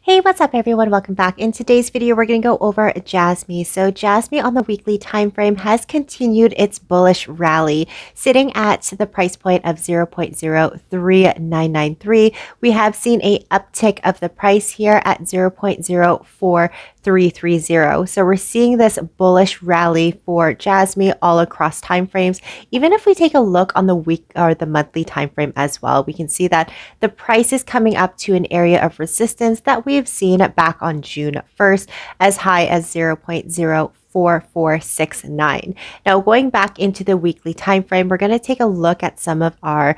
Hey, what's up everyone? Welcome back. In today's video, we're going to go over Jasmy. So Jasmy on the weekly time frame has continued its bullish rally, sitting at the price point of 0.03993. We have seen a uptick of the price here at 0.04330. So we're seeing this bullish rally for Jasmy all across time frames. Even if we take a look on the week or the monthly time frame as well, we can see that the price is coming up to an area of resistance that we've seen back on June 1st as high as 0.04469. Now, going back into the weekly time frame, we're going to take a look at some of our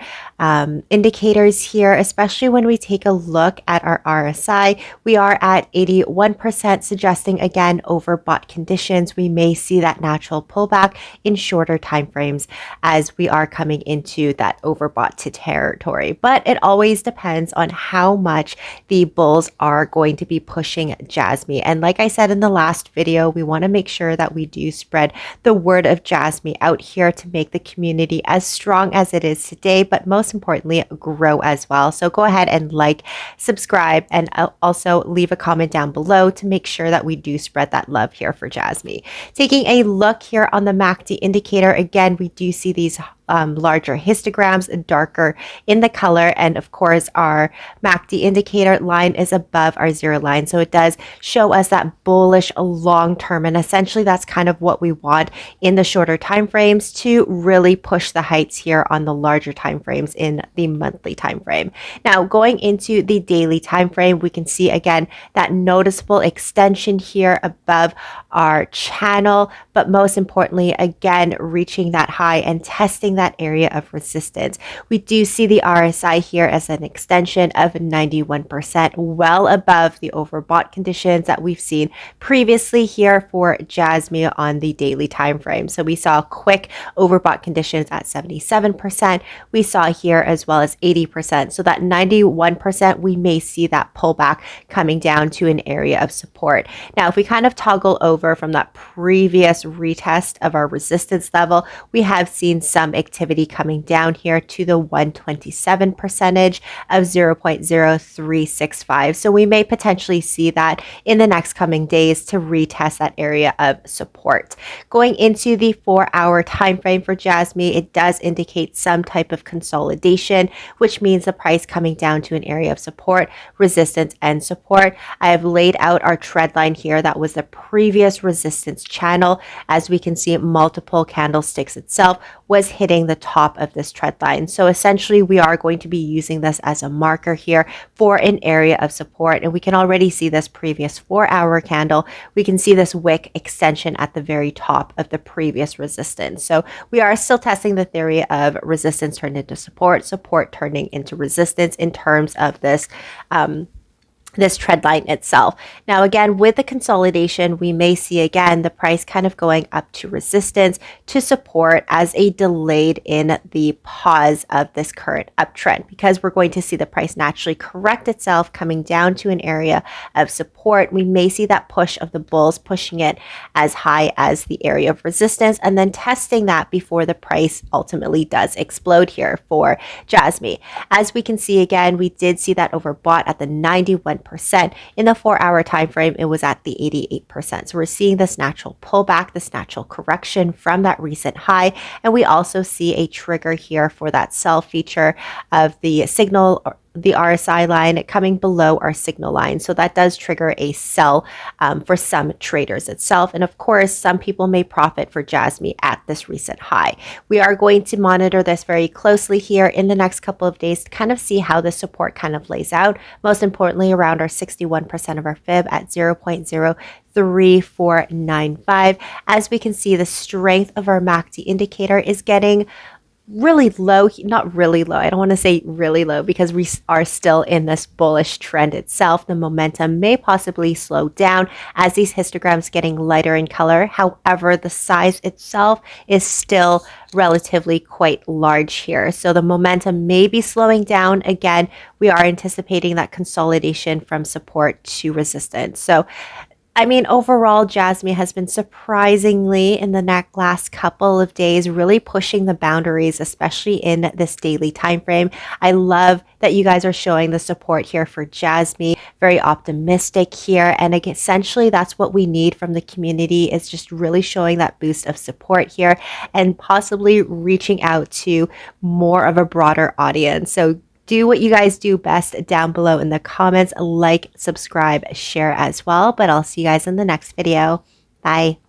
indicators here, especially when we take a look at our RSI. We are at 81%, suggesting again overbought conditions. We may see that natural pullback in shorter time frames as we are coming into that overbought territory. But it always depends on how much the bulls are going to be pushing Jasmy. And like I said in the last video, we want to make sure that we do spread the word of Jasmy out here to make the community as strong as it is today, but most importantly, grow as well. So go ahead and like, subscribe, and also leave a comment down below to make sure that we do spread that love here for Jasmy. Taking a look here on the MACD indicator, again, we do see these larger histograms, darker in the color, and of course our MACD indicator line is above our zero line, so it does show us that bullish long term, and essentially that's kind of what we want in the shorter time frames to really push the heights here on the larger time frames in the monthly time frame. Now going into the daily time frame, we can see again that noticeable extension here above our channel, but most importantly again reaching that high and testing that area of resistance. We do see the RSI here as an extension of 91%, well above the overbought conditions that we've seen previously here for Jasmy on the daily time frame. So we saw quick overbought conditions at 77%. We saw here as well as 80%. So that 91%, we may see that pullback coming down to an area of support. Now, if we kind of toggle over from that previous retest of our resistance level, we have seen some activity coming down here to the 127 percentage of 0.0365. So we may potentially see that in the next coming days to retest that area of support. Going into the 4-hour time frame for Jasmy, it does indicate some type of consolidation, which means the price coming down to an area of support, resistance, and support. I have laid out our trend line here. That was the previous resistance channel. As we can see, multiple candlesticks itself was hitting the top of this trend line. So essentially we are going to be using this as a marker here for an area of support. And we can already see this previous 4-hour candle. We can see this wick extension at the very top of the previous resistance. So we are still testing the theory of resistance turned into support, support turning into resistance in terms of this this trend line itself. Now, again, with the consolidation, we may see again the price kind of going up to resistance to support as a delayed in the pause of this current uptrend, because we're going to see the price naturally correct itself coming down to an area of support. We may see that push of the bulls pushing it as high as the area of resistance and then testing that before the price ultimately does explode here for Jasmy. As we can see again, we did see that overbought at the 91%. In the 4-hour time frame, it was at the 88%. So we're seeing this natural pullback, this natural correction from that recent high. And we also see a trigger here for that sell feature of the signal, or the RSI line coming below our signal line. So that does trigger a sell for some traders itself. And of course, some people may profit for Jasmy at this recent high. We are going to monitor this very closely here in the next couple of days to kind of see how the support kind of lays out. Most importantly, around our 61% of our fib at 0.03495. As we can see, the strength of our MACD indicator is getting really low, not really low. I don't want to say really low because we are still in this bullish trend itself. The momentum may possibly slow down as these histograms getting lighter in color. However, the size itself is still relatively quite large here. So the momentum may be slowing down. Again, we are anticipating that consolidation from support to resistance. So I mean, overall, Jasmy has been surprisingly in the last couple of days, really pushing the boundaries, especially in this daily time frame. I love that you guys are showing the support here for Jasmy. Very optimistic here, and essentially that's what we need from the community, is just really showing that boost of support here and possibly reaching out to more of a broader audience. So do what you guys do best down below in the comments. Like, subscribe, share as well. But I'll see you guys in the next video. Bye.